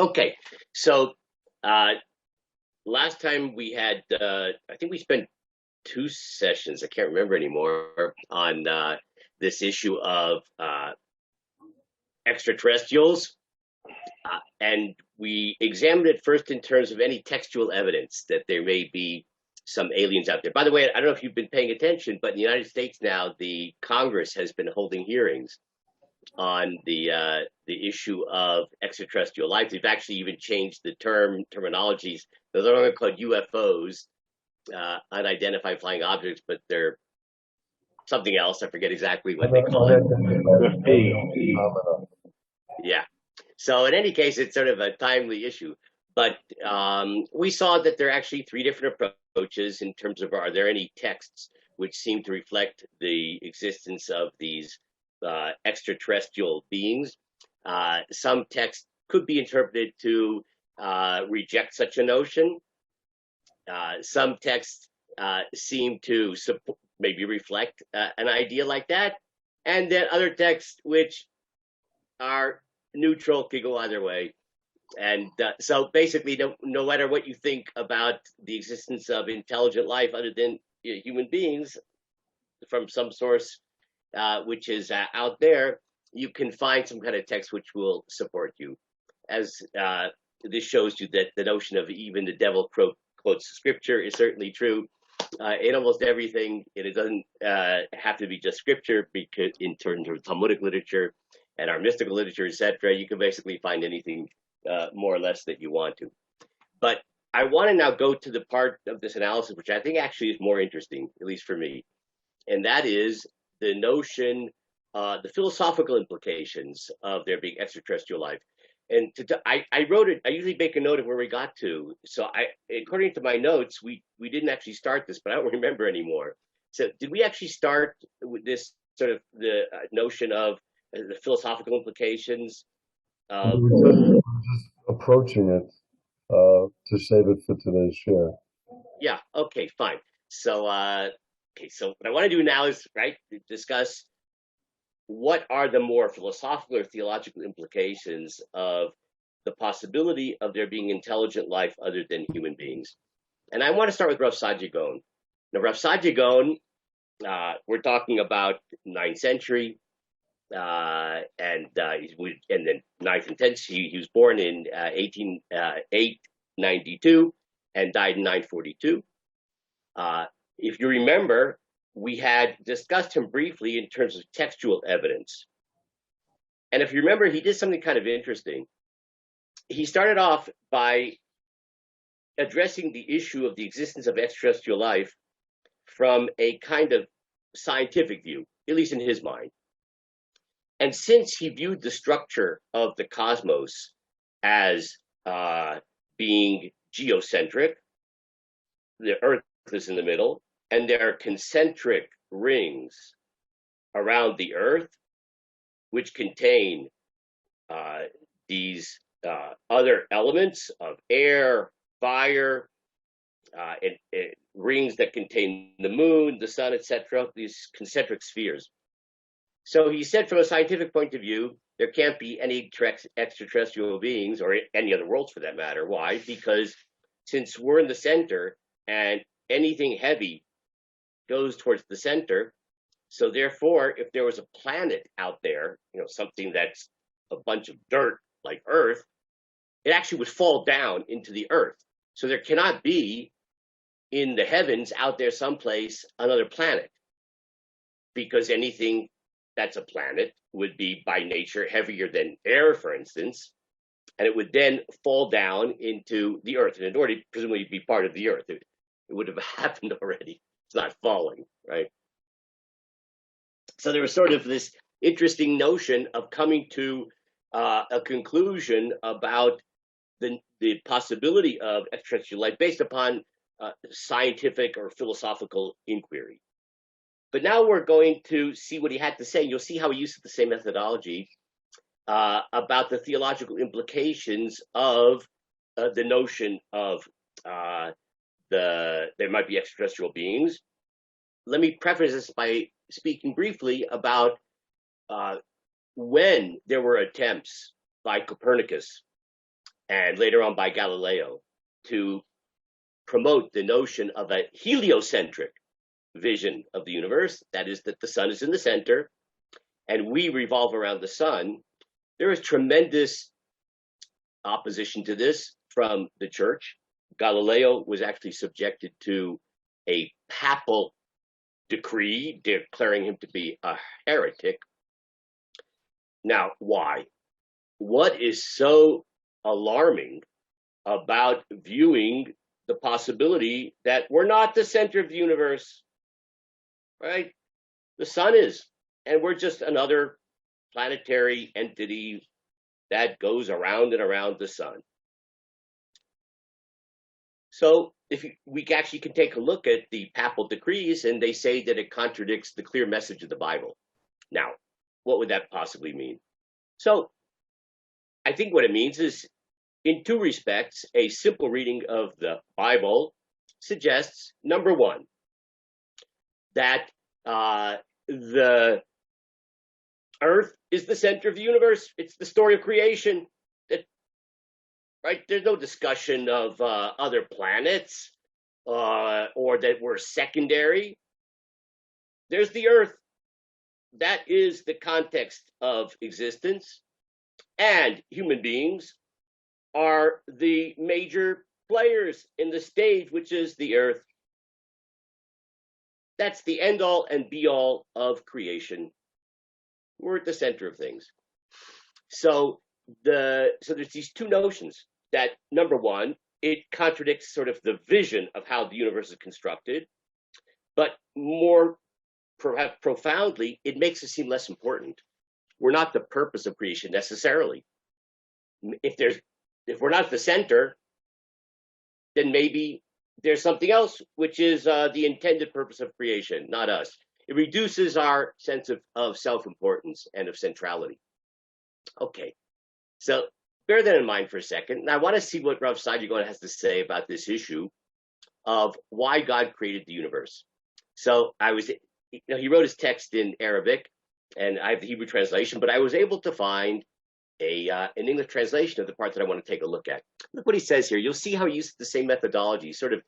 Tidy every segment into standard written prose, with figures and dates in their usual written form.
Okay, so uh, last time we had, I think we spent two sessions, I can't remember anymore, on this issue of extraterrestrials. And we examined it first in terms of any textual evidence that there may be some aliens out there. By the way, I don't know if you've been paying attention, but in the United States now, the Congress has been holding hearings on the issue of extraterrestrial life. They've actually even changed the terminologies. They're no longer called UFOs, unidentified flying objects, but they're something else. I forget exactly what they call it. Yeah. So in any case, it's sort of a timely issue. But we saw that there are actually three different approaches in terms of, are there any texts which seem to reflect the existence of these extraterrestrial beings? Some texts could be interpreted to reject such a notion. Some texts seem to maybe reflect an idea like that. And then other texts which are neutral, could go either way. And so basically, no matter what you think about the existence of intelligent life other than human beings from some source which is out there, you can find some kind of text which will support you. As this shows you that the notion of even the devil quotes scripture is certainly true in almost everything. It doesn't have to be just scripture, because in terms of Talmudic literature and our mystical literature, etc., you can basically find anything more or less that you want to. But I want to now go to the part of this analysis which I think actually is more interesting, at least for me, and that is the notion, the philosophical implications of there being extraterrestrial life. And I wrote it. I usually make a note of where we got to. So according to my notes, we didn't actually start this, but I don't remember anymore. So did we actually start with this sort of the notion of the philosophical implications? We were just approaching it to save it for today's share. Yeah. Okay. Fine. So so what I want to do now is discuss what are the more philosophical or theological implications of the possibility of there being intelligent life other than human beings. And I want to start with Rav Saadia Gaon. Now, Rav Saadia Gaon, we're talking about 9th century, and then 9th and 10th. He was born in 892 and died in 942. If you remember, we had discussed him briefly in terms of textual evidence. And if you remember, he did something kind of interesting. He started off by addressing the issue of the existence of extraterrestrial life from a kind of scientific view, at least in his mind. And since he viewed the structure of the cosmos as being geocentric, the Earth is in the middle, and there are concentric rings around the Earth, which contain these other elements of air, fire, and rings that contain the moon, the sun, etc., these concentric spheres. So he said, from a scientific point of view, there can't be any extraterrestrial beings, or any other worlds for that matter. Why? Because since we're in the center and anything heavy goes towards the center, so therefore, if there was a planet out there, something that's a bunch of dirt like Earth, it actually would fall down into the Earth. So there cannot be in the heavens out there someplace another planet, because anything that's a planet would be by nature heavier than air, for instance, and it would then fall down into the Earth. And in order to presumably be part of the Earth, it would have happened already. It's not falling, right? So there was sort of this interesting notion of coming to a conclusion about the possibility of extraterrestrial life based upon scientific or philosophical inquiry. But now we're going to see what he had to say. You'll see how he used the same methodology about the theological implications of the notion of there might be extraterrestrial beings. Let me preface this by speaking briefly about when there were attempts by Copernicus and later on by Galileo, to promote the notion of a heliocentric vision of the universe. That is, that the sun is in the center and we revolve around the sun. There is tremendous opposition to this from the church. Galileo was actually subjected to a papal decree declaring him to be a heretic. Now, why? What is so alarming about viewing the possibility that we're not the center of the universe, right? The sun is, and we're just another planetary entity that goes around and around the sun. So if we actually can take a look at the papal decrees, and they say that it contradicts the clear message of the Bible. Now, what would that possibly mean? So I think what it means is, in two respects, a simple reading of the Bible suggests, number one, that the earth is the center of the universe. It's the story of creation. Right? There's no discussion of other planets or that we're secondary. There's the earth. That is the context of existence. And human beings are the major players in the stage, which is the earth. That's the end all and be all of creation. We're at the center of things. So there's these two notions that, number one, it contradicts sort of the vision of how the universe is constructed, but more perhaps profoundly, it makes it seem less important. We're not the purpose of creation necessarily. If we're not the center, then maybe there's something else, which is the intended purpose of creation, not us. It reduces our sense of self-importance and of centrality. Okay, so bear that in mind for a second. And I want to see what Rav Saadia has to say about this issue of why God created the universe. So he wrote his text in Arabic, and I have the Hebrew translation, but I was able to find an English translation of the part that I want to take a look at. Look what he says here. You'll see how he uses the same methodology, sort of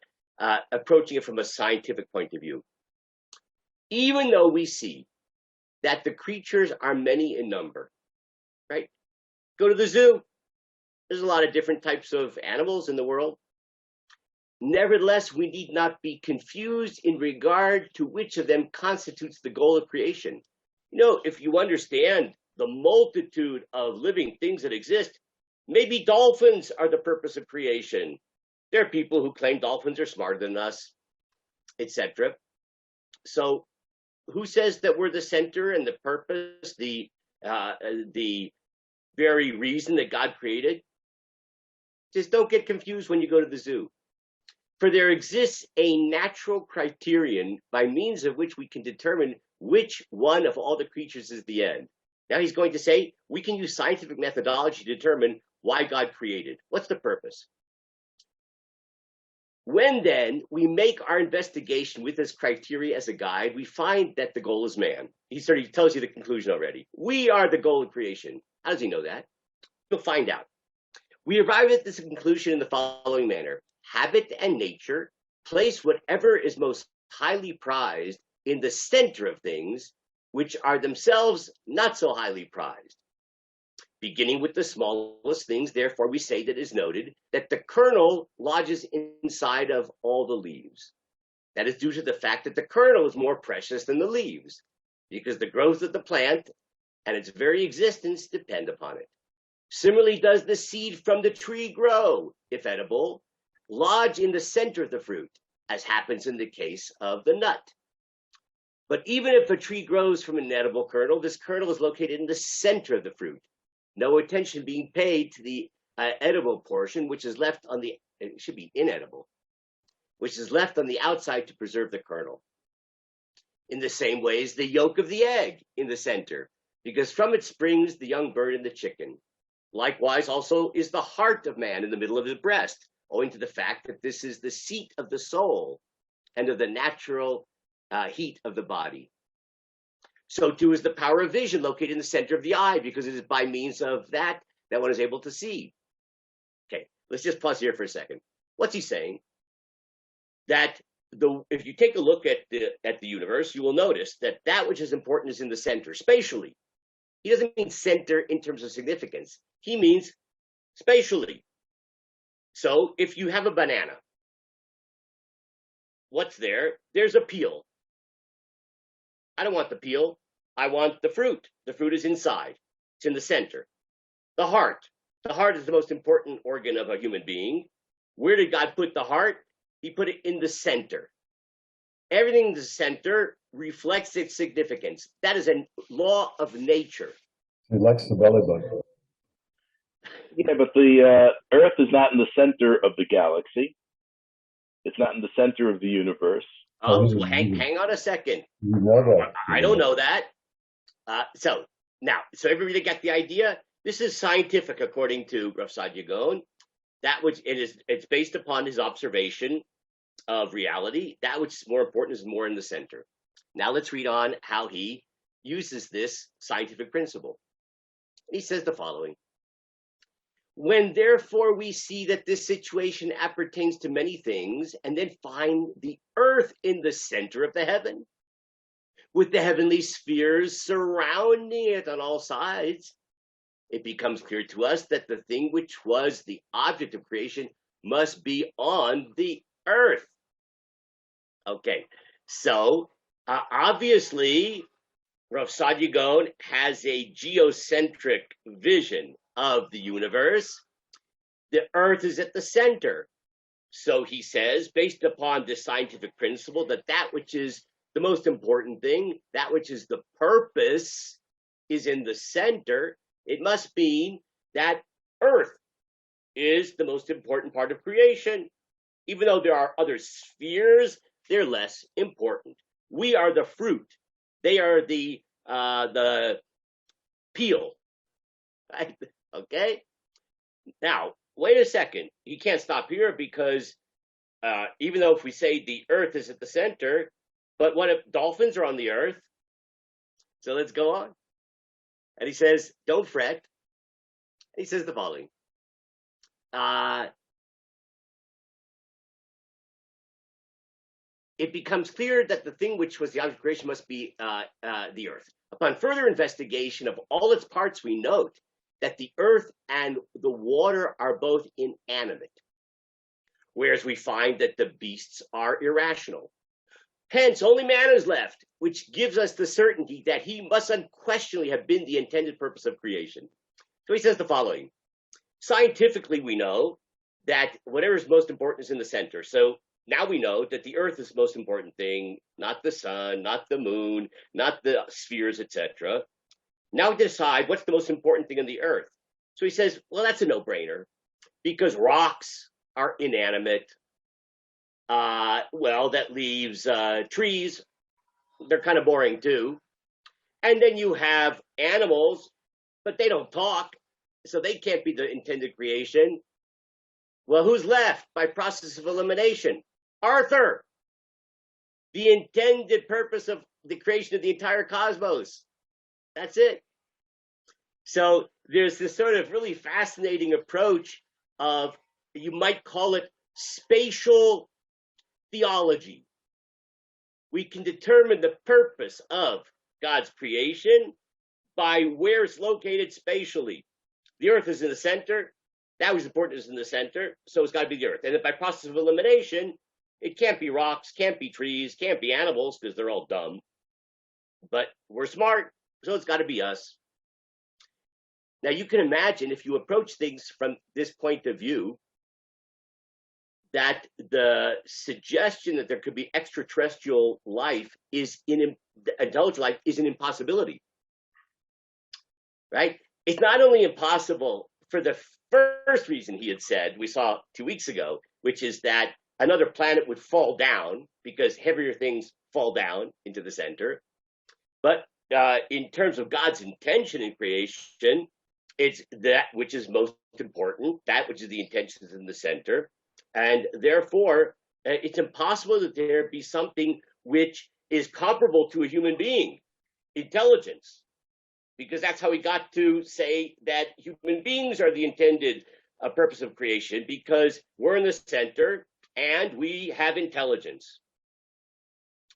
approaching it from a scientific point of view. Even though we see that the creatures are many in number, right? Go to the zoo. There's a lot of different types of animals in the world. Nevertheless, we need not be confused in regard to which of them constitutes the goal of creation. If you understand the multitude of living things that exist, maybe dolphins are the purpose of creation. There are people who claim dolphins are smarter than us, etc. So who says that we're the center and the purpose, the very reason that God created? Just don't get confused when you go to the zoo. For there exists a natural criterion by means of which we can determine which one of all the creatures is the end. Now he's going to say we can use scientific methodology to determine why God created. What's the purpose? When then we make our investigation with this criteria as a guide, we find that the goal is man. He tells you the conclusion already. We are the goal of creation. How does he know that? You'll find out. We arrive at this conclusion in the following manner. Habit and nature place whatever is most highly prized in the center of things, which are themselves not so highly prized. Beginning with the smallest things, therefore, we say that it is noted that the kernel lodges inside of all the leaves. That is due to the fact that the kernel is more precious than the leaves, because the growth of the plant and its very existence depend upon it. Similarly does the seed from the tree grow, if edible, lodge in the center of the fruit, as happens in the case of the nut. But even if a tree grows from an edible kernel, this kernel is located in the center of the fruit. No attention being paid to the edible portion, which is left on the, it should be inedible, which is left on the outside to preserve the kernel. In the same way is the yolk of the egg in the center, because from it springs the young bird and the chicken. Likewise also is the heart of man in the middle of his breast, owing to the fact that this is the seat of the soul and of the natural heat of the body. So too is the power of vision located in the center of the eye, because it is by means of that one is able to see. Okay, let's just pause here for a second. What's he saying? That if you take a look at the universe, you will notice that that which is important is in the center, spatially. He doesn't mean center in terms of significance. He means spatially. So if you have a banana, what's there? There's a peel. I don't want the peel. I want the fruit. The fruit is inside. It's in the center. The heart. The heart is the most important organ of a human being. Where did God put the heart? He put it in the center. Everything in the center reflects its significance. That is a law of nature. He likes the belly button. Yeah, but the Earth is not in the center of the galaxy. It's not in the center of the universe. Oh, well, hang on a second. You know that. I don't know that. So everybody got the idea? This is scientific, according to Rav Sadia Gaon. It's based upon his observation of reality. That which is more important is more in the center. Now let's read on how he uses this scientific principle. He says the following. When therefore we see that this situation appertains to many things, and then find the earth in the center of the heaven, with the heavenly spheres surrounding it on all sides, it becomes clear to us that the thing which was the object of creation must be on the earth. Okay, so obviously, Rav Sadia Gaon has a geocentric vision of the universe. The earth is at the center. So he says, based upon this scientific principle, that which is the most important thing, that which is the purpose, is in the center. It must mean that earth is the most important part of creation. Even though there are other spheres, they're less important. We are the fruit. They are the peel. Right? Okay? Now, wait a second. You can't stop here because even though if we say the earth is at the center, but what if dolphins are on the earth? So let's go on. And he says, don't fret. And he says the following. It becomes clear that the thing which was the object of creation must be the earth. Upon further investigation of all its parts, we note that the earth and the water are both inanimate, whereas we find that the beasts are irrational. Hence, only man is left, which gives us the certainty that he must unquestionably have been the intended purpose of creation. So he says the following. Scientifically, we know that whatever is most important is in the center. So now we know that the earth is the most important thing, not the sun, not the moon, not the spheres, etc. Now we decide what's the most important thing on the earth. So he says, well, that's a no-brainer because rocks are inanimate. Well, that leaves trees. They're kind of boring too. And then you have animals, but they don't talk, so they can't be the intended creation. Well, who's left by process of elimination? Arthur, the intended purpose of the creation of the entire cosmos. That's it. So there's this sort of really fascinating approach of, you might call it spatial theology. We can determine the purpose of God's creation by where it's located spatially. The earth is in the center. That was important is in the center, so it's got to be the earth. And by process of elimination, it can't be rocks, can't be trees, can't be animals because they're all dumb. But we're smart, so it's got to be us. Now, you can imagine if you approach things from this point of view, that the suggestion that there could be extraterrestrial life intelligent life is an impossibility, right? It's not only impossible for the first reason he had said, we saw 2 weeks ago, which is that another planet would fall down because heavier things fall down into the center. But in terms of God's intention in creation, it's that which is most important, that which is the intention is in the center. And therefore, it's impossible that there be something which is comparable to a human being, intelligence, because that's how we got to say that human beings are the intended a purpose of creation because we're in the center and we have intelligence.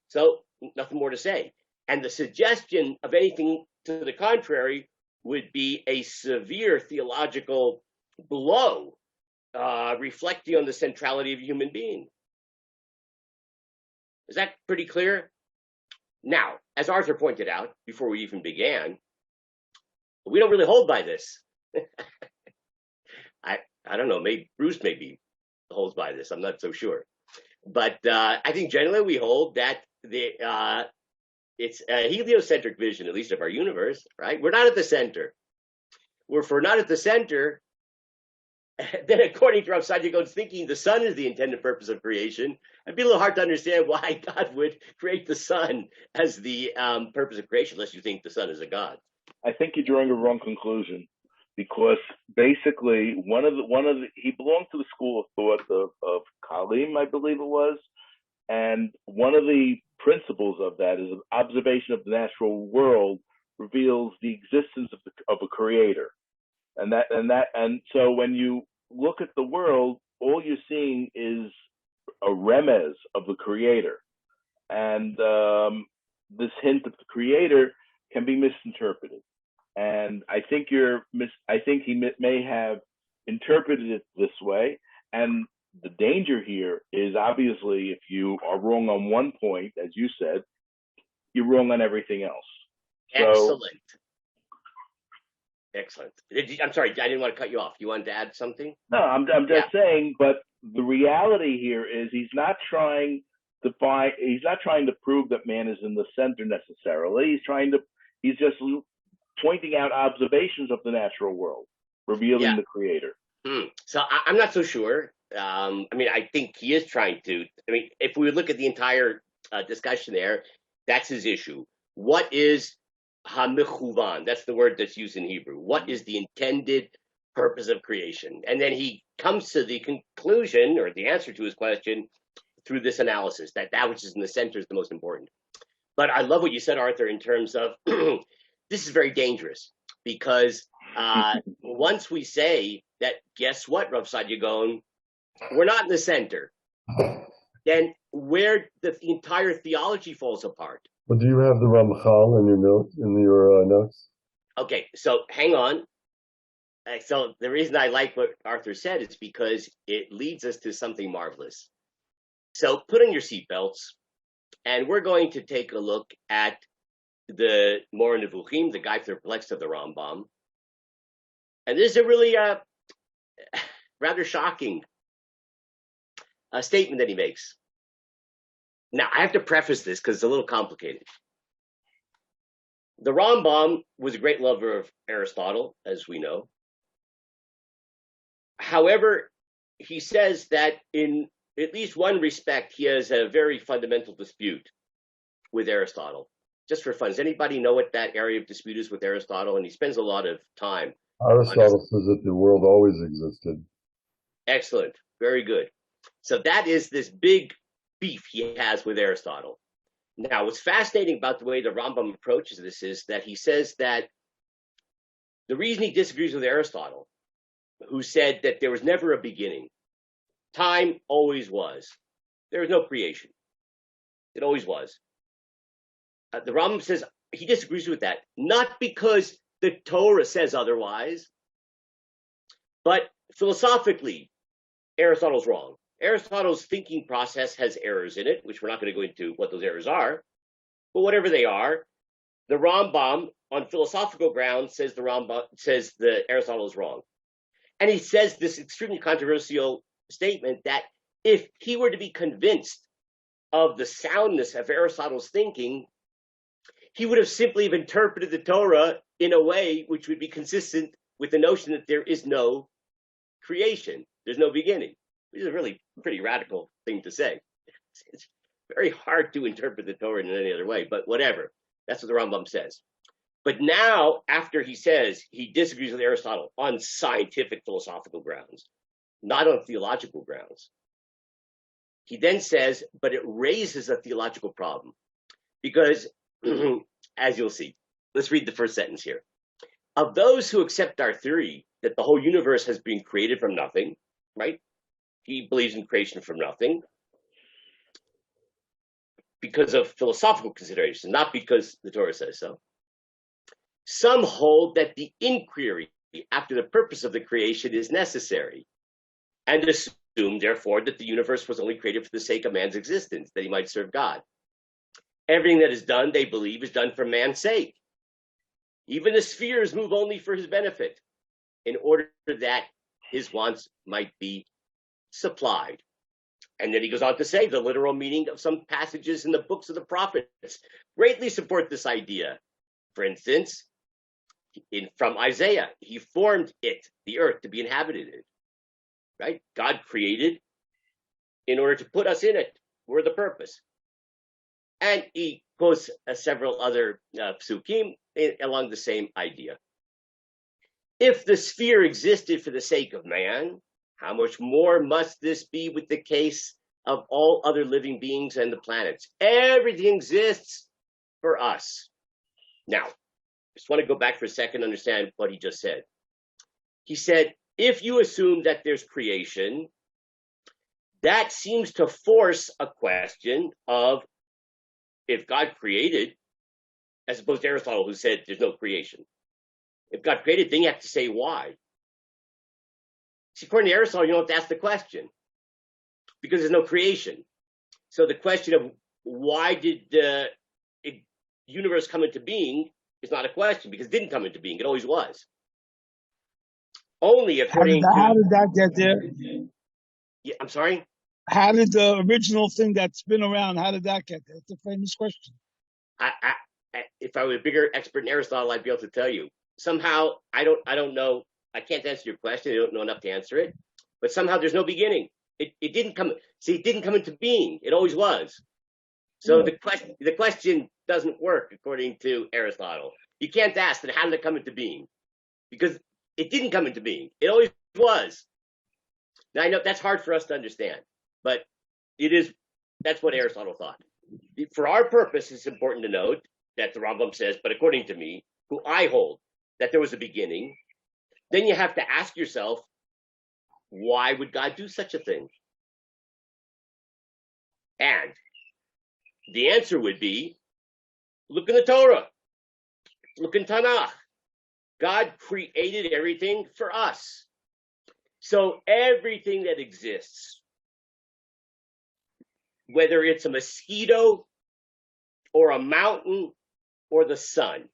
So nothing more to say. And the suggestion of anything to the contrary would be a severe theological blow, reflecting on the centrality of a human being. Is that pretty clear? Now, as Arthur pointed out before we even began, we don't really hold by this. I don't know, maybe Bruce maybe holds by this. I'm not so sure. But I think generally we hold that it's a heliocentric vision, at least of our universe, right? We're not at the center. If we're not at the center, then according to Rav Sadia Gaon's thinking, the sun is the intended purpose of creation. It'd be a little hard to understand why God would create the sun as the purpose of creation, unless you think the sun is a god. I think you're drawing a wrong conclusion, because basically he belonged to the school of thought of Kalim, I believe it was, and one of the principles of that is an observation of the natural world reveals the existence of a creator. And so when you look at the world, all you're seeing is a remez of the creator. And this hint of the creator can be misinterpreted. And I think he may have interpreted it this way. And the danger here is, obviously, if you are wrong on one point, as you said, you're wrong on everything else. Excellent. Excellent. I'm sorry, I didn't want to cut you off. You wanted to add something? No, I'm just saying, but the reality here is he's not trying to prove that man is in the center necessarily. He's just pointing out observations of the natural world, revealing the creator. So I'm not so sure. I think he is trying to. If we look at the entire discussion there, that's his issue. What is ha-mechuvan? That's the word that's used in Hebrew. What is the intended purpose of creation? And then he comes to the conclusion, or the answer to his question, through this analysis, that which is in the center is the most important. But I love what you said, Arthur, in terms of this is very dangerous, because once we say that, guess what, Rav Sadia Gaon, we're not in the center, then where the entire theology falls apart. Well, do you have the Ramchal in your notes? Okay, so hang on. So the reason I like what Arthur said is because it leads us to something marvelous. So put on your seatbelts, and we're going to take a look at the Moreh Nevuchim, the Guide to the Perplexity of the Rambam. And this is a really rather shocking statement that he makes. Now, I have to preface this because it's a little complicated. The Rambam was a great lover of Aristotle, as we know. However, he says that in at least one respect, he has a very fundamental dispute with Aristotle. Just for fun, does anybody know what that area of dispute is with Aristotle? And he spends a lot of time. Aristotle says that the world always existed. Excellent. Very good. So that is this big beef he has with Aristotle. Now, what's fascinating about the way the Rambam approaches this is that he says that the reason he disagrees with Aristotle, who said that there was never a beginning, time always was. There was no creation. It always was. The Rambam says he disagrees with that, not because the Torah says otherwise, but philosophically, Aristotle's wrong. Aristotle's thinking process has errors in it, which we're not going to go into what those errors are. But whatever they are, the Rambam, on philosophical grounds, says that Aristotle is wrong. And he says this extremely controversial statement that if he were to be convinced of the soundness of Aristotle's thinking, he would have simply interpreted the Torah in a way which would be consistent with the notion that there is no creation, there's no beginning, which is a really pretty radical thing to say. It's very hard to interpret the Torah in any other way, but whatever. That's what the Rambam says. But now, after he says he disagrees with Aristotle on scientific philosophical grounds, not on theological grounds, he then says, but it raises a theological problem. Because, as you'll see, let's read the first sentence here. Of those who accept our theory that the whole universe has been created from nothing, right? He believes in creation from nothing because of philosophical considerations, not because the Torah says so. Some hold that the inquiry after the purpose of the creation is necessary, and assume, therefore, that the universe was only created for the sake of man's existence, that he might serve God. Everything that is done, they believe, is done for man's sake. Even the spheres move only for his benefit, in order that his wants might be supplied. And then he goes on to say the literal meaning of some passages in the books of the prophets greatly support this idea. For instance, from Isaiah, he formed it, the earth, to be inhabited, right? God created in order to put us in it. We're the purpose. And he quotes several other psukim along the same idea. If the sphere existed for the sake of man, how much more must this be with the case of all other living beings and the planets? Everything exists for us. Now, I just want to go back for a second and understand what he just said. He said, if you assume that there's creation, that seems to force a question of if God created, as opposed to Aristotle, who said there's no creation. If God created, then you have to say why. See, according to Aristotle, you don't have to ask the question because there's no creation. So the question of why did the universe come into being is not a question because it didn't come into being. It always was. Only according to... How did that get there? Yeah, I'm sorry? How did the original thing that's been around, how did that get there? It's a famous question. If I were a bigger expert in Aristotle, I'd be able to tell you. Somehow, I don't know. I can't answer your question. I don't know enough to answer it. But somehow there's no beginning. It didn't come. See, it didn't come into being. It always was. So the question doesn't work according to Aristotle. You can't ask that how did it come into being? Because it didn't come into being. It always was. Now I know that's hard for us to understand, but it is. That's what Aristotle thought. For our purpose, it's important to note that the Rambam says, but according to me, who I hold, that there was a beginning. Then you have to ask yourself, why would God do such a thing? And the answer would be, look in the Torah, look in Tanakh. God created everything for us. So everything that exists, whether it's a mosquito or a mountain or the sun,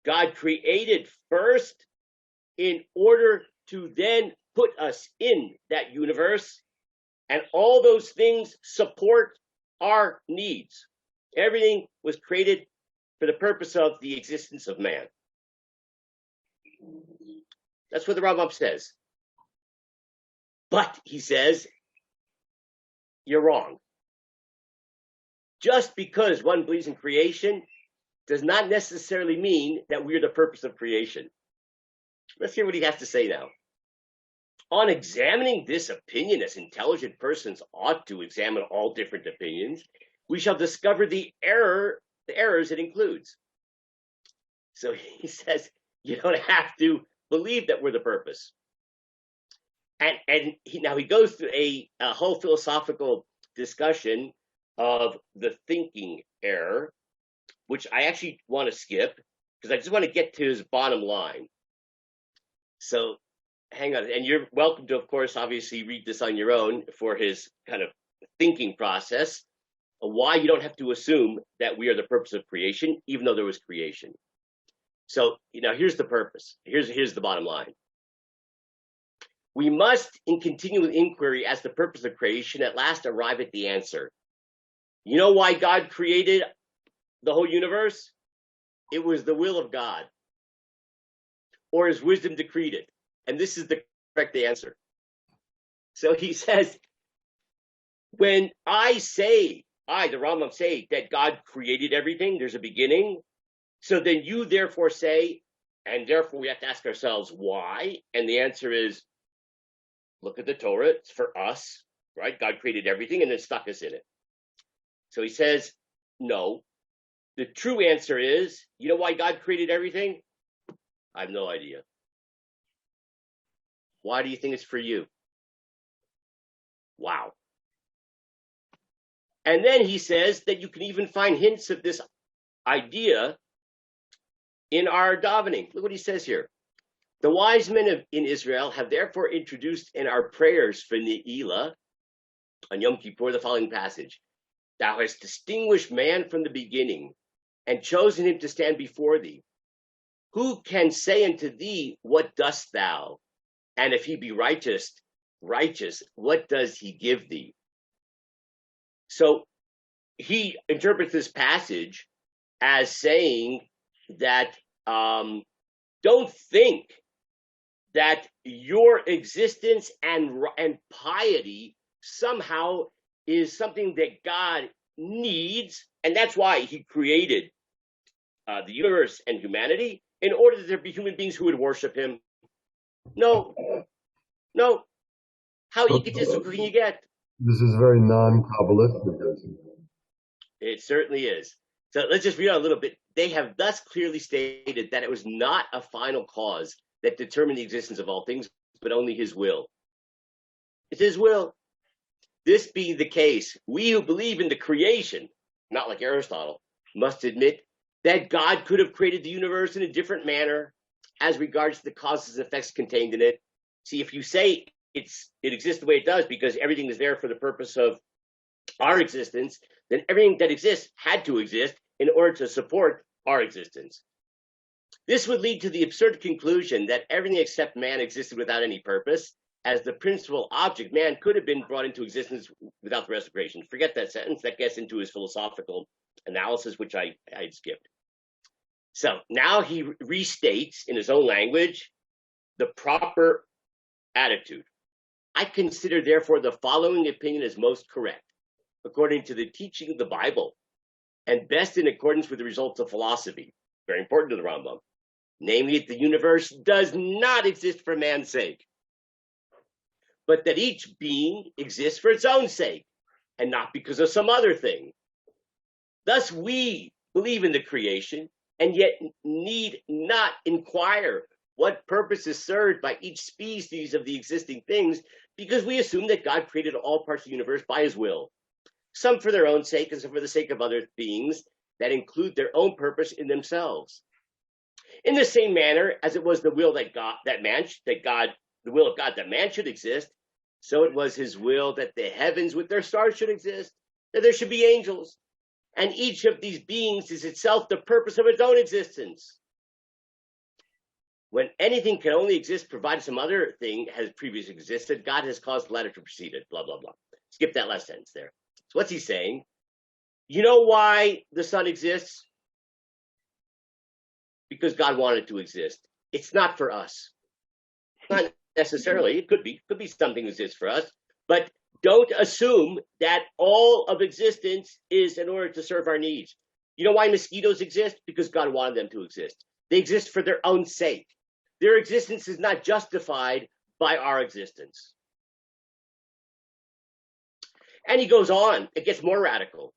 God created first in order to then put us in that universe, and all those things support our needs. Everything was created for the purpose of the existence of man. That's what the Rambam says. But, he says, you're wrong. Just because one believes in creation does not necessarily mean that we're the purpose of creation. Let's hear what he has to say now. On examining this opinion, as intelligent persons ought to examine all different opinions, we shall discover the errors it includes. So he says, you don't have to believe that we're the purpose. And now he goes through a whole philosophical discussion of the thinking error, which I actually want to skip because I just want to get to his bottom line. So hang on. And you're welcome to, of course, obviously read this on your own for his kind of thinking process of why you don't have to assume that we are the purpose of creation, even though there was creation. So, here's the purpose. Here's the bottom line. We must, in continual inquiry as the purpose of creation, at last arrive at the answer. You know why God created the whole universe? It was the will of God, or his wisdom decreed it. And this is the correct answer. So he says, when the Rambam say that God created everything, there's a beginning. So then you therefore say, and therefore we have to ask ourselves why. And the answer is, look at the Torah, it's for us, right? God created everything and then stuck us in it. So he says, no. The true answer is, you know why God created everything? I have no idea. Why do you think it's for you? Wow. And then he says that you can even find hints of this idea in our davening. Look what he says here. The wise men in Israel have therefore introduced in our prayers for Ne'ilah on Yom Kippur the following passage. Thou hast distinguished man from the beginning and chosen him to stand before thee. Who can say unto thee, what dost thou? And if he be righteous, what does he give thee? So he interprets this passage as saying that don't think that your existence and piety somehow is something that God needs, and that's why he created the universe and humanity, in order that there be human beings who would worship him. No. How egotistical can you get? This is very non-Kabbalistic, isn't it? It certainly is. So let's just read on a little bit. They have thus clearly stated that it was not a final cause that determined the existence of all things, but only his will. It's his will. This being the case, we who believe in the creation, not like Aristotle, must admit that God could have created the universe in a different manner as regards to the causes and effects contained in it. See, if you say it exists the way it does because everything is there for the purpose of our existence, then everything that exists had to exist in order to support our existence. This would lead to the absurd conclusion that everything except man existed without any purpose, as the principal object, man, could have been brought into existence without the rest of creation. Forget that sentence. That gets into his philosophical analysis, which I skipped. So now he restates in his own language the proper attitude. I consider, therefore, the following opinion as most correct, according to the teaching of the Bible, and best in accordance with the results of philosophy. Very important to the Rambam. Namely, that the universe does not exist for man's sake, but that each being exists for its own sake, and not because of some other thing. Thus, we believe in the creation, and yet need not inquire what purpose is served by each species of the existing things, because we assume that God created all parts of the universe by his will, some for their own sake and some for the sake of other beings that include their own purpose in themselves. In the same manner as it was the will that the will of God that man should exist, so it was his will that the heavens with their stars should exist, that there should be angels, and each of these beings is itself the purpose of its own existence. When anything can only exist provided some other thing has previously existed, God has caused the latter to precede it, blah, blah, blah. Skip that last sentence there. So what's he saying? You know why the sun exists? Because God wanted it to exist. It's not for us. Not necessarily. It could be something that exists for us. But don't assume that all of existence is in order to serve our needs. You know why mosquitoes exist? Because God wanted them to exist. They exist for their own sake. Their existence is not justified by our existence. And he goes on. It gets more radical.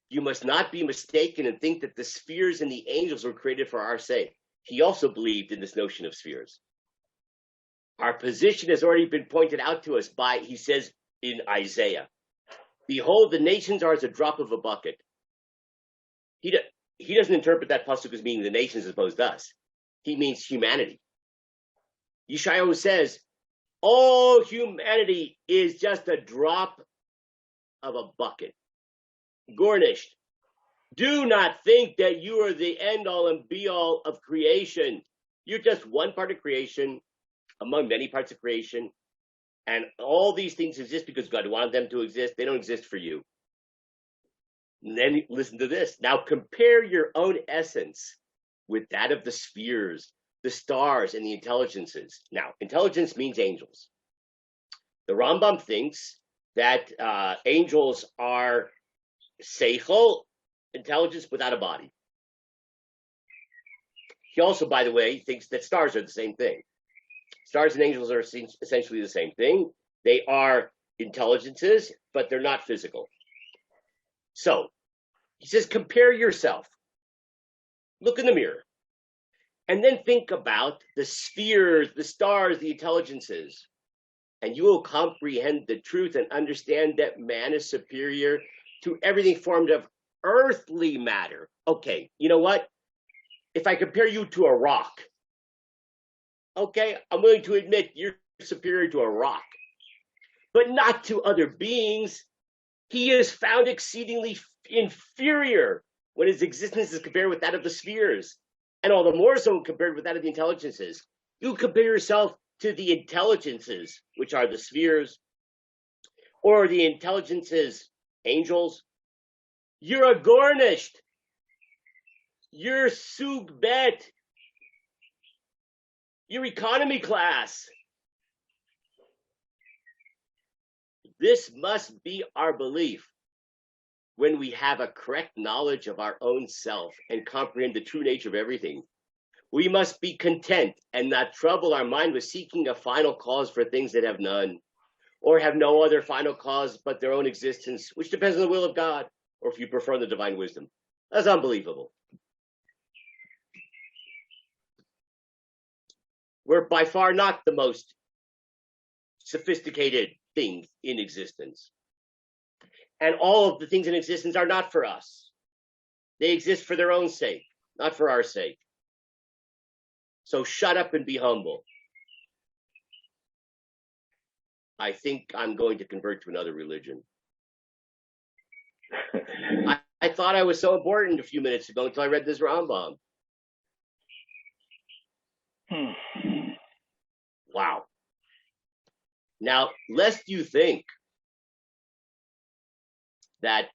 You must not be mistaken and think that the spheres and the angels were created for our sake. He also believed in this notion of spheres. Our position has already been pointed out to us by, he says in Isaiah, behold, the nations are as a drop of a bucket. He doesn't interpret that pasuk as meaning the nations as opposed to us. He means humanity. Yeshayahu says, all humanity is just a drop of a bucket, garnished. Do not think that you are the end all and be all of creation. You're just one part of creation among many parts of creation. And all these things exist because God wanted them to exist. They don't exist for you. And then listen to this. Now compare your own essence with that of the spheres, the stars, and the intelligences. Now, intelligence means angels. The Rambam thinks that angels are seichel, intelligence without a body. He also, by the way, thinks that stars are the same thing. Stars and angels are essentially the same thing. They are intelligences, but they're not physical. So he says, compare yourself. Look in the mirror And then think about the spheres, the stars, the intelligences, and you will comprehend the truth and understand that man is superior to everything formed of earthly matter. Okay, you know what? If I compare you to a rock, okay, I'm willing to admit you're superior to a rock, but not to other beings. He is found exceedingly inferior when his existence is compared with that of the spheres, and all the more so compared with that of the intelligences. You compare yourself to the intelligences, which are the spheres, or the intelligences, angels. You're a garnished. You're sug bet. You're economy class. This must be our belief when we have a correct knowledge of our own self and comprehend the true nature of everything. We must be content and not trouble our mind with seeking a final cause for things that have none, or have no other final cause but their own existence, which depends on the will of God, or if you prefer the divine wisdom. That's unbelievable. We're by far not the most sophisticated things in existence. And all of the things in existence are not for us. They exist for their own sake, not for our sake. So shut up and be humble. I think I'm going to convert to another religion. I thought I was so important a few minutes ago until I read this Rambam. Wow. Now, lest you think that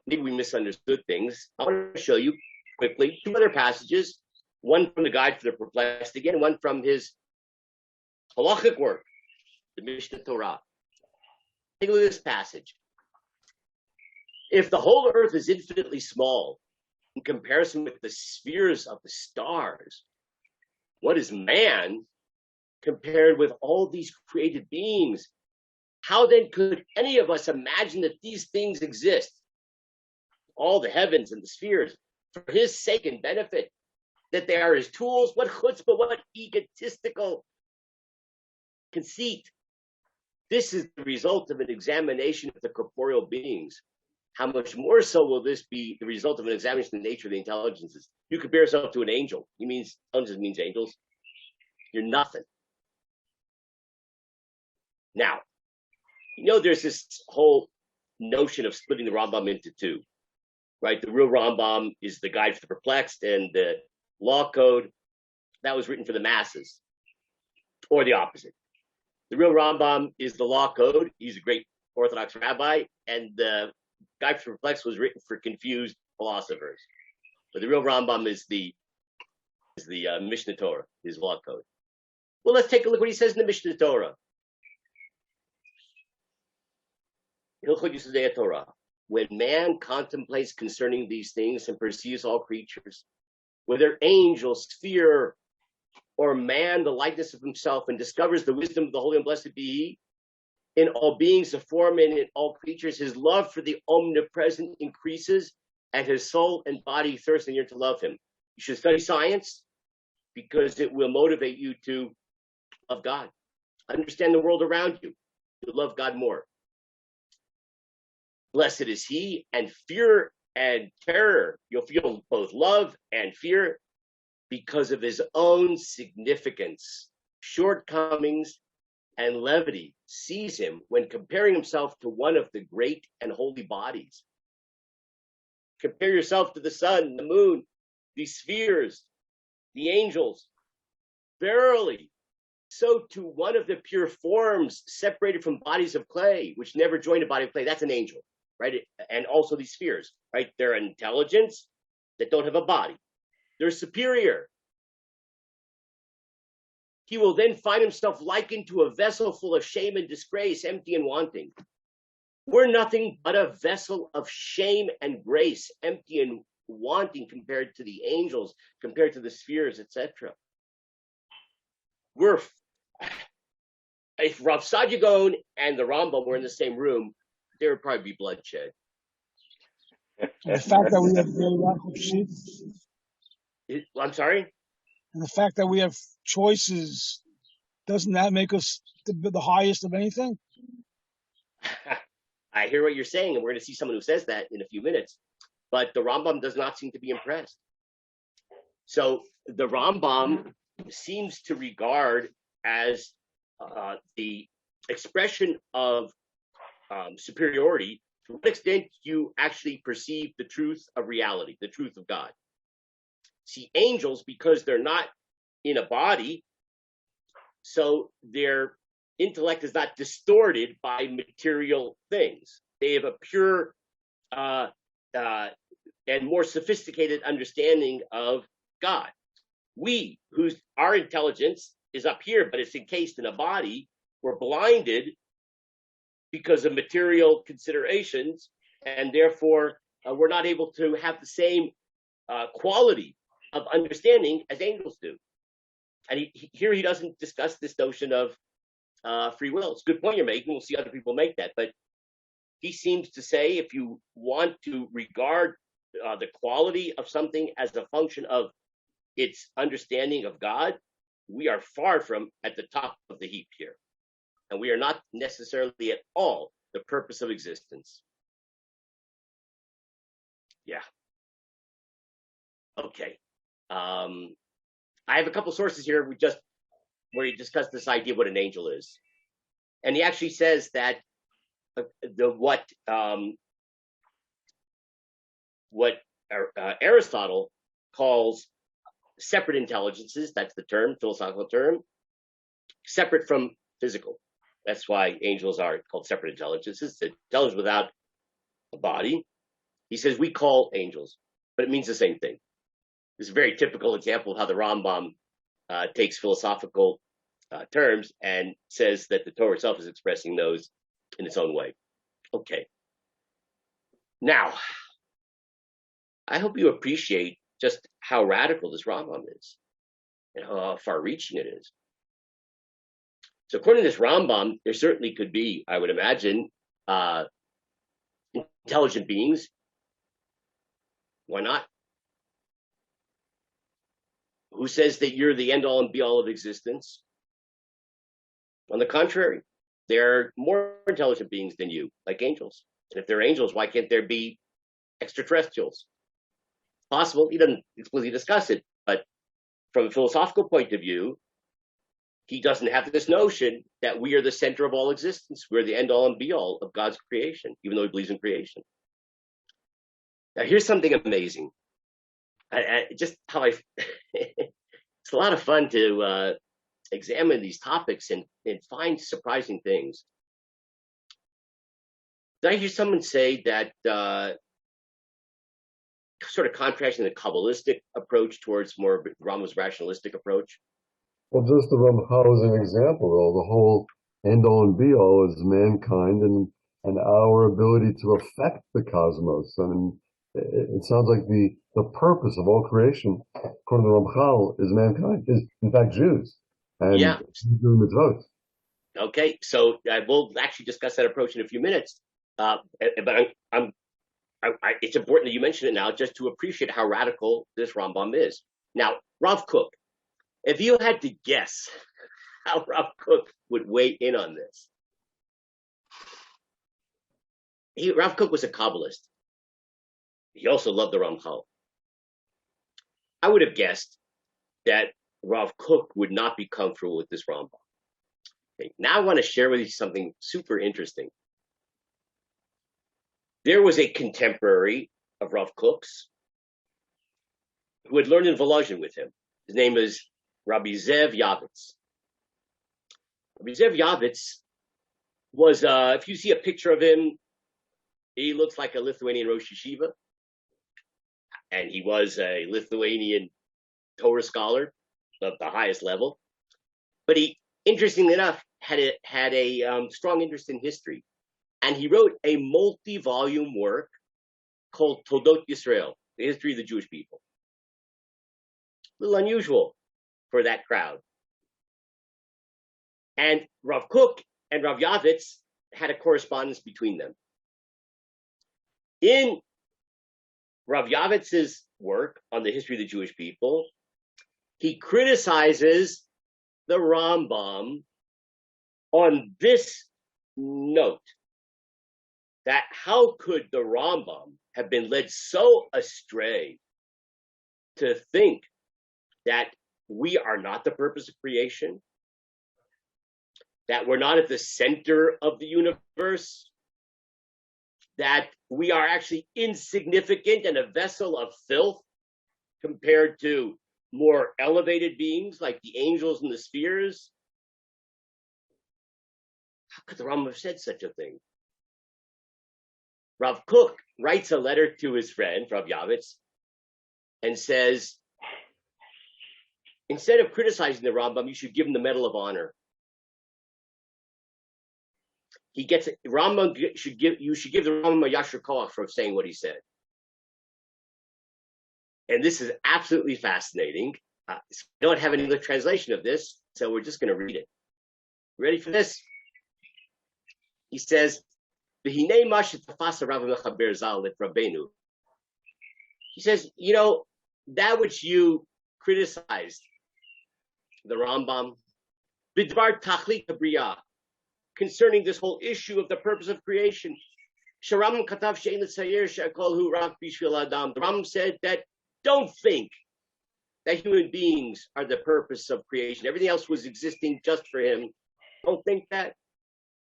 maybe we misunderstood things, I want to show you quickly two other passages, one from the Guide for the Perplexed again, one from his halachic work, the Mishnah Torah. Take a look at this passage. If the whole earth is infinitely small in comparison with the spheres of the stars, what is man compared with all these created beings? How then could any of us imagine that these things exist, all the heavens and the spheres, for his sake and benefit, that they are his tools? What chutzpah, what egotistical conceit. This is the result of an examination of the corporeal beings. How much more so will this be the result of an examination of the nature of the intelligences? You compare yourself to an angel. Intelligence means angels. You're nothing. Now, there's this whole notion of splitting the Rambam into two, right? The real Rambam is the Guide for the Perplexed, and the Law Code, that was written for the masses, or the opposite. The real Rambam is the Law Code. He's a great Orthodox rabbi, and the Guide for the Perplexed was written for confused philosophers. But the real Rambam is the Mishnah Torah, his Law Code. Well, let's take a look what he says in the Mishnah Torah. Torah. When man contemplates concerning these things and perceives all creatures, whether angel, sphere, or man, the likeness of himself, and discovers the wisdom of the Holy and Blessed be He, in all beings of form and in all creatures, his love for the omnipresent increases, and his soul and body thirst and yearn to love him. You should study science because it will motivate you to love God. Understand the world around you. You'll love God more. Blessed is he, and fear and terror. You'll feel both love and fear because of his own significance, shortcomings, and levity seize him when comparing himself to one of the great and holy bodies. Compare yourself to the sun, the moon, the spheres, the angels. Verily, so to one of the pure forms separated from bodies of clay, which never join a body of clay. That's an angel, right? And also these spheres, right? They're intelligence that don't have a body. They're superior. He will then find himself likened to a vessel full of shame and disgrace, empty and wanting. We're nothing but a vessel of shame and grace, empty and wanting compared to the angels, compared to the spheres, etc. If Rav Saadia Gaon and the Rambam were in the same room, there would probably be bloodshed. The fact that we have very lack of sheep. I'm sorry? And the fact that we have choices, doesn't that make us the highest of anything? I hear what you're saying, and we're going to see someone who says that in a few minutes. But the Rambam does not seem to be impressed. So the Rambam seems to regard as the expression of superiority to what extent you actually perceive the truth of reality, the truth of God. See, angels, because they're not in a body, so their intellect is not distorted by material things. They have a pure and more sophisticated understanding of God. We, our intelligence is up here, but it's encased in a body, we're blinded because of material considerations, and therefore we're not able to have the same quality of understanding as angels do. And here he doesn't discuss this notion of free will. It's a good point you're making. We'll see other people make that. But he seems to say if you want to regard the quality of something as a function of its understanding of God, we are far from at the top of the heap here. And we are not necessarily at all the purpose of existence. Yeah. Okay. I have a couple sources here where he discussed this idea of what an angel is. And he actually says that what Aristotle calls separate intelligences, that's the term, philosophical term, separate from physical. That's why angels are called separate intelligences, intelligence without a body. He says we call angels, but it means the same thing. This is a very typical example of how the Rambam takes philosophical terms and says that the Torah itself is expressing those in its own way. Okay. Now, I hope you appreciate just how radical this Rambam is and how far-reaching it is. So according to this Rambam, there certainly could be, I would imagine, intelligent beings. Why not? Who says that you're the end-all and be-all of existence? On the contrary, there are more intelligent beings than you, like angels. And if they're angels, why can't there be extraterrestrials? Possible. He doesn't explicitly discuss it, but from a philosophical point of view, he doesn't have this notion that we are the center of all existence. We're the end-all and be-all of God's creation, even though he believes in creation. Now, here's something amazing. It's a lot of fun to examine these topics and find surprising things. Did I hear someone say that sort of contrasting the Kabbalistic approach towards more Rambam's rationalistic approach? Well, just the Ramchal is an example, though. The whole end-all and be-all is mankind and our ability to affect the cosmos. I mean, it sounds like the purpose of all creation, according to Ramchal, is mankind, is in fact Jews. And yeah. doing mitzvot. Okay, so we'll actually discuss that approach in a few minutes. But it's important that you mention it now, just to appreciate how radical this Rambam is. Now, Rav Kook, if you had to guess how Rav Kook would weigh in on this, Rav Kook was a Kabbalist. He also loved the Ramchal. I would have guessed that Rav Kook would not be comfortable with this Rambam. Okay, now I want to share with you something super interesting. There was a contemporary of Rav Kook's who had learned in Volozhin with him. His name is Rabbi Zev Yavitz. Rabbi Zev Yavitz was, if you see a picture of him, he looks like a Lithuanian Rosh Yeshiva. And he was a Lithuanian Torah scholar of the highest level. But he, interestingly enough, had a strong interest in history. And he wrote a multi-volume work called Toldot Yisrael, the history of the Jewish people. A little unusual for that crowd. And Rav Kook and Rav Yavitz had a correspondence between them. In Rav Yavitz's work on the history of the Jewish people, he criticizes the Rambam on this note, that how could the Rambam have been led so astray to think that we are not the purpose of creation, that we're not at the center of the universe, that we are actually insignificant and a vessel of filth compared to more elevated beings like the angels and the spheres. How could the Rambam have said such a thing? Rav Kook writes a letter to his friend, Rav Yavitz, and says, instead of criticizing the Rambam, you should give him the Medal of Honor. You should give the Rambam a Yashar Koach for saying what he said. And this is absolutely fascinating. I don't have an English translation of this, so we're just going to read it. Ready for this? He says, he says, that which you criticized, the Rambam, bidvar tachlit habriya, concerning this whole issue of the purpose of creation. The Rambam said that don't think that human beings are the purpose of creation. Everything else was existing just for him. Don't think that.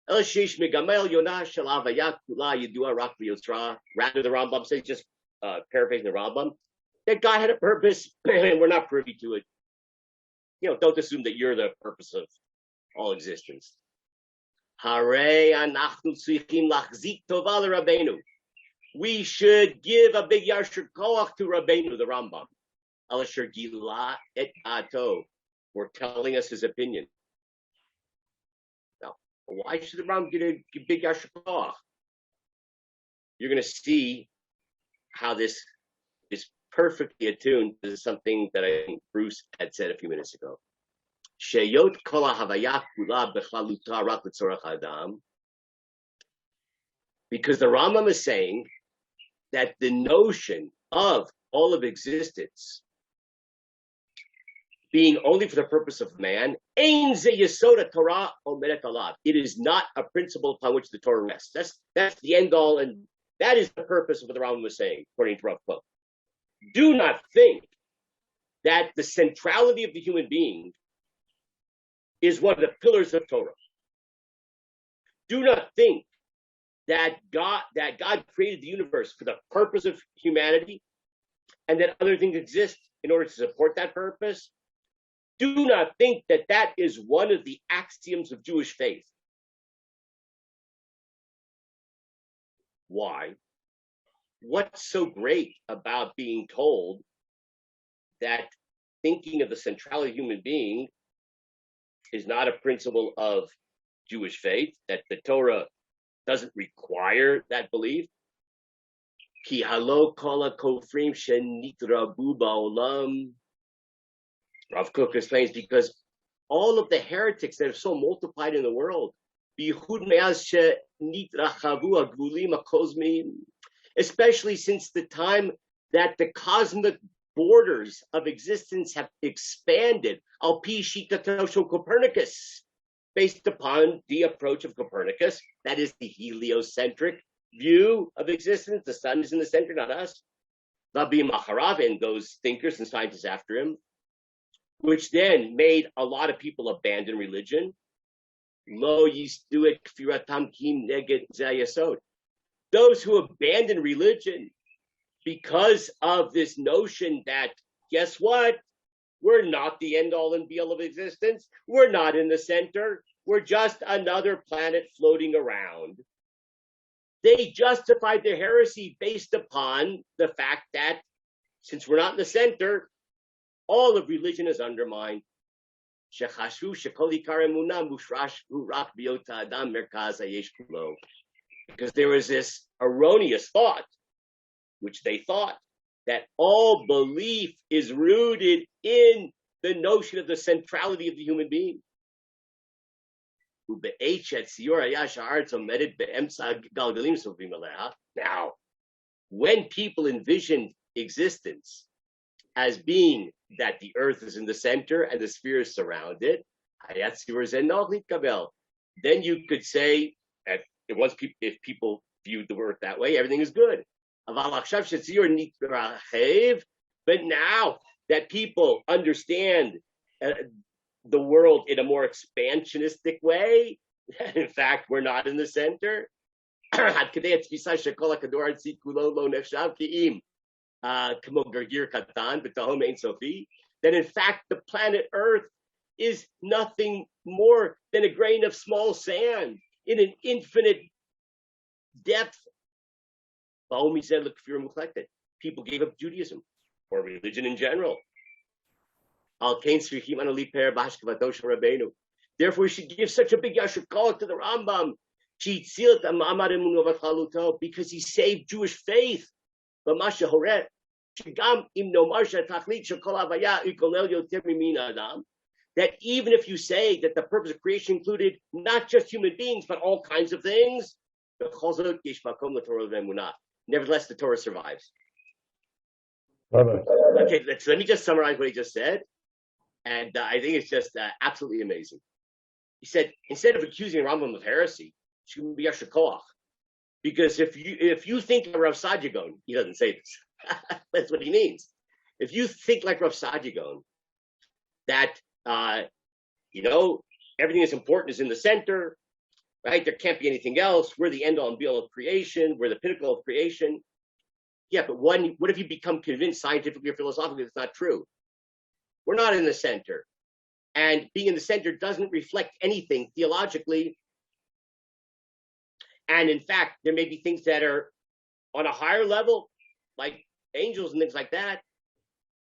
Rather, the Rambam says, just paraphrasing the Rambam, that God had a purpose and we're not privy to it. Don't assume that you're the purpose of all existence. We should give a big Yashar Koach to Rabbeinu, the Rambam. We're telling us his opinion. Now, why should the Rambam get a big Yashar Koach? You're going to see how this is perfectly attuned to something that I think Bruce had said a few minutes ago. Sheyot kol havaya kula bechaluta rak l'tzorach adam. Because the Rambam is saying that the notion of all of existence being only for the purpose of man, ein ze yesod Torah omedet alav. It is not a principle upon which the Torah rests. That's the end all, and that is the purpose of what the Rambam was saying, according to Rav Kook. Do not think that the centrality of the human being is one of the pillars of Torah. Do not think that God created the universe for the purpose of humanity and that other things exist in order to support that purpose. Do not think that that is one of the axioms of Jewish faith. Why? What's so great about being told that thinking of the centrality of the human being is not a principle of Jewish faith, that the Torah doesn't require that belief? Ki halo kol kofrim shenitrabu ba'olam. Rav Kook explains, because all of the heretics that have so multiplied in the world, especially since the time that the cosmic borders of existence have expanded, al pi shitatosh Copernicus, based upon the approach of Copernicus, that is the heliocentric view of existence. The sun is in the center, not us. Rabbi Macharav and those thinkers and scientists after him, which then made a lot of people abandon religion. Lo yisduet kfiratam kim neged zayasod. Those who abandon religion because of this notion that, guess what? We're not the end-all and be-all of existence. We're not in the center. We're just another planet floating around. They justified their heresy based upon the fact that since we're not in the center, all of religion is undermined. Because there was this erroneous thought, which they thought, that all belief is rooted in the notion of the centrality of the human being. Now, when people envisioned existence as being that the earth is in the center and the spheres surround it, then you could say, if people viewed the earth that way, everything is good. But now that people understand the world in a more expansionistic way, in fact, we're not in the center. Then in fact the planet Earth is nothing more than a grain of small sand in an infinite depth. People gave up Judaism or religion in general. Therefore, we should give such a big yashar kol to the Rambam because he saved Jewish faith. That even if you say that the purpose of creation included not just human beings, but all kinds of things, nevertheless, the Torah survives. Okay, let me just summarize what he just said. And I think it's just absolutely amazing. He said, instead of accusing Rambam of heresy, it should be Yashar Koach. Because if you think like Rav Sadigon, he doesn't say this. That's what he means. If you think like Rav Sadigon, that everything that's important is in the center, right? There can't be anything else. We're the end all and be all of creation. We're the pinnacle of creation. Yeah, but what if you become convinced scientifically or philosophically it's not true? We're not in the center. And being in the center doesn't reflect anything theologically. And in fact, there may be things that are on a higher level, like angels and things like that.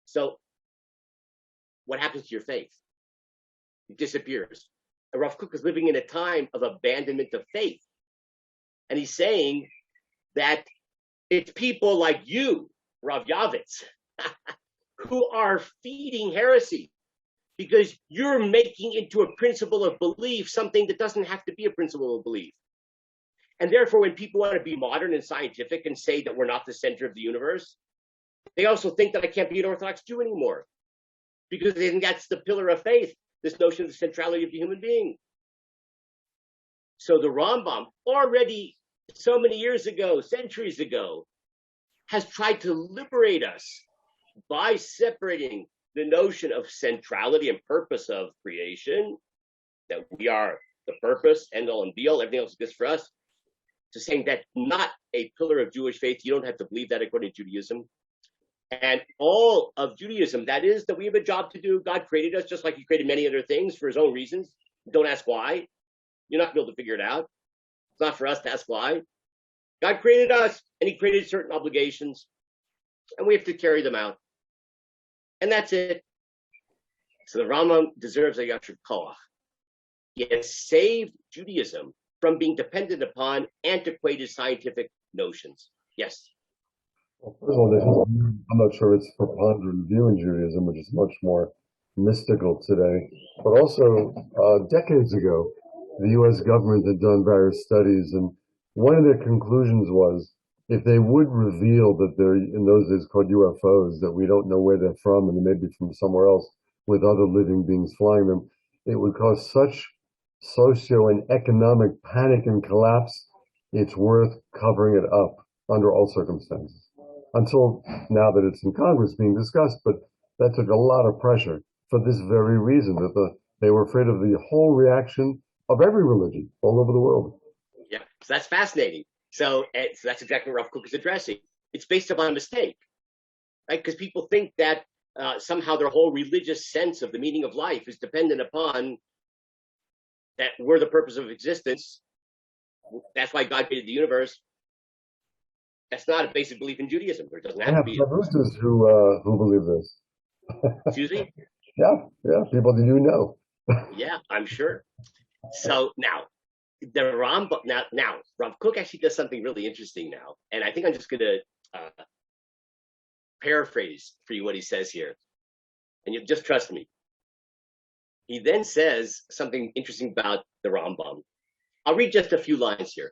So what happens to your faith? It disappears. And Rav Kook is living in a time of abandonment of faith. And he's saying that it's people like you, Rav Yavitz, who are feeding heresy because you're making into a principle of belief something that doesn't have to be a principle of belief. And therefore, when people want to be modern and scientific and say that we're not the center of the universe, they also think that I can't be an Orthodox Jew anymore because they think that's the pillar of faith, this notion of the centrality of the human being. So the Rambam, already so many years ago, centuries ago, has tried to liberate us by separating the notion of centrality and purpose of creation, that we are the purpose, end all and be all, everything else is good for us, to saying that not a pillar of Jewish faith, you don't have to believe that according to Judaism. And all of Judaism, that is, that we have a job to do. God created us just like he created many other things for his own reasons. Don't ask why. You're not going to be able to figure it out. It's not for us to ask why. God created us, and he created certain obligations, and we have to carry them out. And that's it. So the Rambam deserves a Yashar Koach. He has saved Judaism from being dependent upon antiquated scientific notions. Yes. Well, first of all, I'm not sure it's preponderant view in Judaism, which is much more mystical today. But also, decades ago, the U.S. government had done various studies, and one of their conclusions was if they would reveal that they're, in those days called UFOs, that we don't know where they're from and they may be from somewhere else with other living beings flying them, it would cause such socio and economic panic and collapse, it's worth covering it up under all circumstances. Until now that it's in Congress being discussed, but that took a lot of pressure for this very reason, that they were afraid of the whole reaction of every religion all over the world. Yeah, so that's fascinating. So that's exactly what Rav Kook is addressing. It's based upon a mistake, right? Because people think that somehow their whole religious sense of the meaning of life is dependent upon that we're the purpose of existence. That's why God created the universe. That's not a basic belief in Judaism. There doesn't have to be. Producers who believe this. Excuse me? Yeah, people that you know. Yeah, I'm sure. So now, the Rambam, now Rav Kook actually does something really interesting now, and I think I'm just going to paraphrase for you what he says here, and you just trust me. He then says something interesting about the Rambam. I'll read just a few lines here.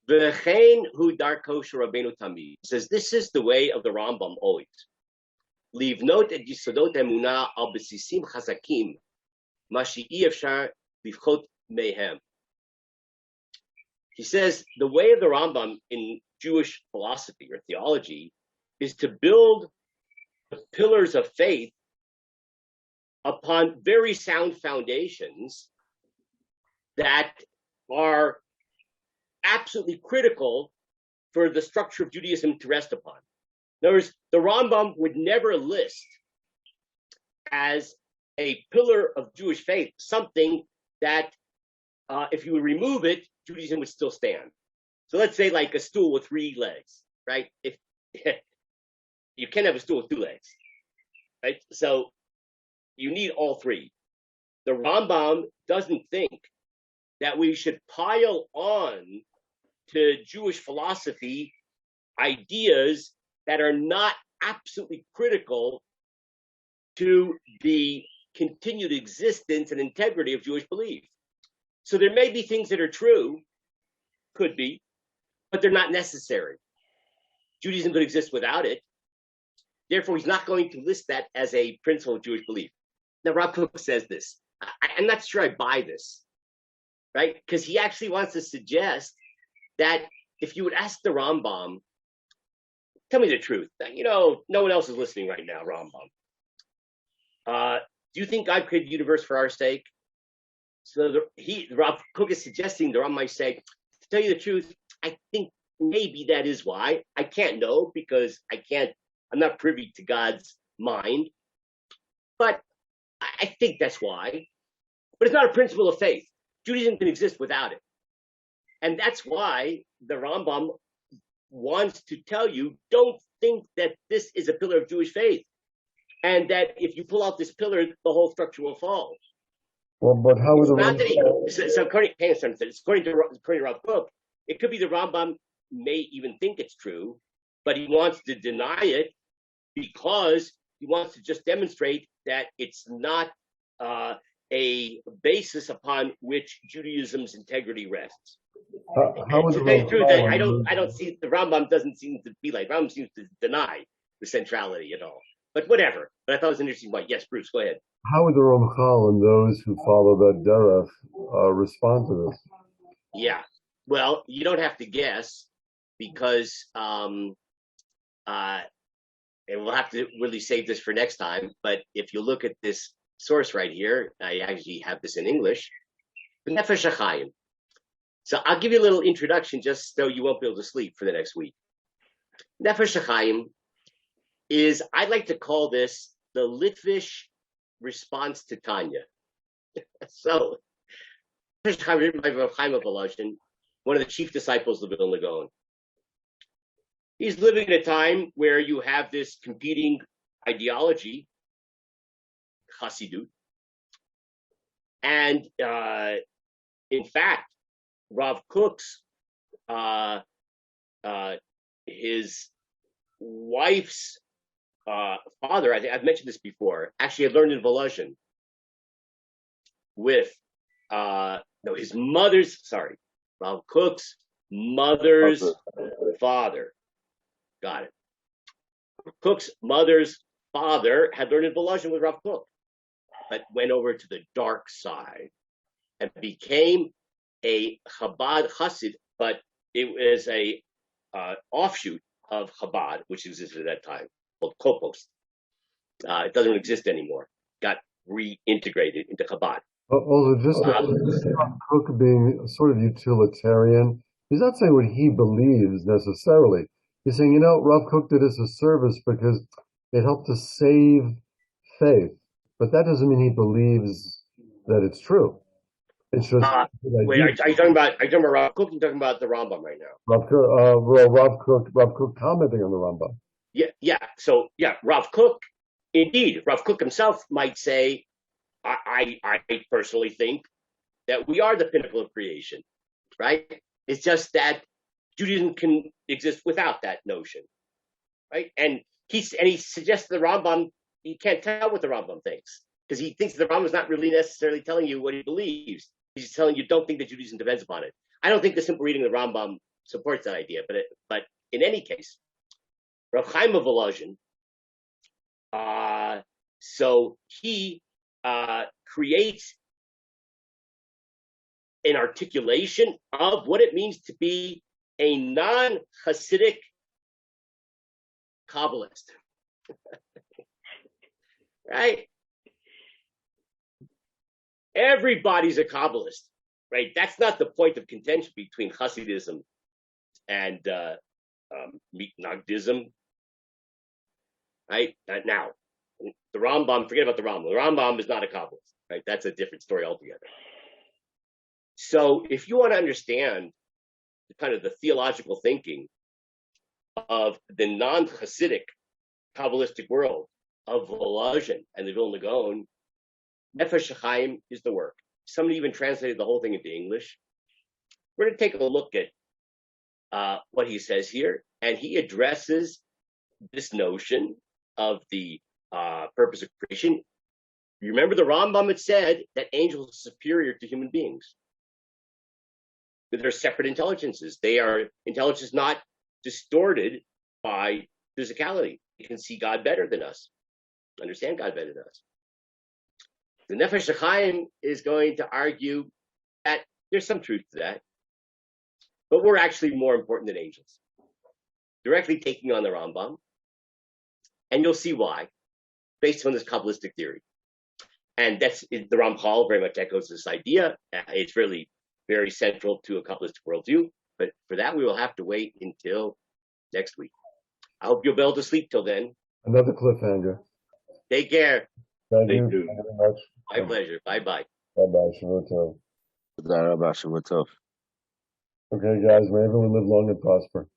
V'chein hu darko shel Rabbeinu tamid, says this is the way of the Rambam always. לבנות את יסודות האמונה על בסיסים חזקים, מה שאי אפשר לפחות מהם. He says the way of the Rambam in Jewish philosophy or theology is to build the pillars of faith upon very sound foundations that are absolutely critical for the structure of Judaism to rest upon. In other words, the Rambam would never list as a pillar of Jewish faith something that, if you would remove it, Judaism would still stand. So let's say like a stool with 3 legs, right? If you can't have a stool with 2 legs, right? So you need all 3. The Rambam doesn't think that we should pile on to Jewish philosophy ideas that are not absolutely critical to the continued existence and integrity of Jewish belief. So there may be things that are true, could be, but they're not necessary. Judaism could exist without it. Therefore, he's not going to list that as a principle of Jewish belief. Now, Rav Kook says this. I'm not sure I buy this, right? Because he actually wants to suggest that if you would ask the Rambam, tell me the truth. You know, no one else is listening right now, Rambam. Do you think God created the universe for our sake? So Rav Kook is suggesting the Rambam might say, to tell you the truth, I think maybe that is why. I can't know because I'm not privy to God's mind. But I think that's why. But it's not a principle of faith. Judaism can exist without it. And that's why the Rambam wants to tell you, don't think that this is a pillar of Jewish faith. And that if you pull out this pillar, the whole structure will fall. Well, but how It's would not that according to Rav Kook, it could be the Rambam may even think it's true, but he wants to deny it because he wants to just demonstrate that it's not a basis upon which Judaism's integrity rests. how would To the tell you the truth, I Ramchal don't see the Rambam doesn't seem to be like Rambam seems to deny the centrality at all. But whatever. But I thought it was an interesting point. Yes, Bruce, go ahead. how would the Ramchal and those who follow that derech respond to this? Yeah. Well, you don't have to guess because and we'll have to really save this for next time. But if you look at this source right here, I actually have this in English. Nefesh HaChaim. So I'll give you a little introduction just so you won't be able to sleep for the next week. Nefesh HaChaim is, I'd like to call this the Litvish response to Tanya. So, Nefesh HaChaim, written by Rav Chaim of Volozhin, one of the chief disciples of the Vilna Gaon. He's living in a time where you have this competing ideology, Chassidut, and in fact, Rav Kook's his wife's father, I've mentioned this before, actually had learned in Volozhin with his mother's, Rav Kook's mother's father. Got it. Kook's mother's father had learned in Volozhin with Rav Kook, but went over to the dark side and became a Chabad Chassid, but it was a offshoot of Chabad, which existed at that time, called Kopos. It doesn't exist anymore. Got reintegrated into Chabad. Also, just Cook being sort of utilitarian, he's not saying what he believes necessarily. He's saying, you know, Rav Kook did us a service because it helped to save faith. But that doesn't mean he believes that it's true. It's just wait, are you talking about Rav Kook? You're talking about the Rambam right now. Rav Kook commenting on the Rambam. Yeah. So Rav Kook, indeed, Rav Kook himself might say, I personally think that we are the pinnacle of creation, right? It's just that Judaism can exist without that notion, right? And he suggests the Rambam, you can't tell what the Rambam thinks because he thinks the Rambam is not really necessarily telling you what he believes. He's telling you don't think that Judaism depends upon it. I don't think the simple reading of the Rambam supports that idea, but in any case, Rav Chaim of Volozhin So he creates an articulation of what it means to be a non-Hasidic Kabbalist, right? Everybody's a Kabbalist, right? That's not the point of contention between Hasidism and Nagdism, right? Now, the Rambam, forget about the Rambam. The Rambam is not a Kabbalist, right? That's a different story altogether. So if you want to understand kind of the theological thinking of the non-Hasidic Kabbalistic world of Volozhin and the Vilna Gaon, Nefesh Chaim is the work. Somebody even translated the whole thing into English. We're going to take a look at what he says here, and he addresses this notion of the purpose of creation. You remember the Rambam had said that angels are superior to human beings. They're separate intelligences. They are intelligence not distorted by physicality. They can see God better than us, understand God better than us. The Nefesh Chaim is going to argue that there's some truth to that, but we're actually more important than angels. Directly taking on the Rambam, and you'll see why, based on this Kabbalistic theory. And that's the Ramchal very much echoes this idea. It's really very central to a Kabbalistic worldview, but for that we will have to wait until next week. I hope you'll be able to sleep till then. Another cliffhanger. Take care. Thank you. Thank you. Thank you very much. My pleasure. Bye-bye. Bye-bye. Shavua tov. תודה רבה, שבוע טוב. Okay, guys, may everyone live long and prosper.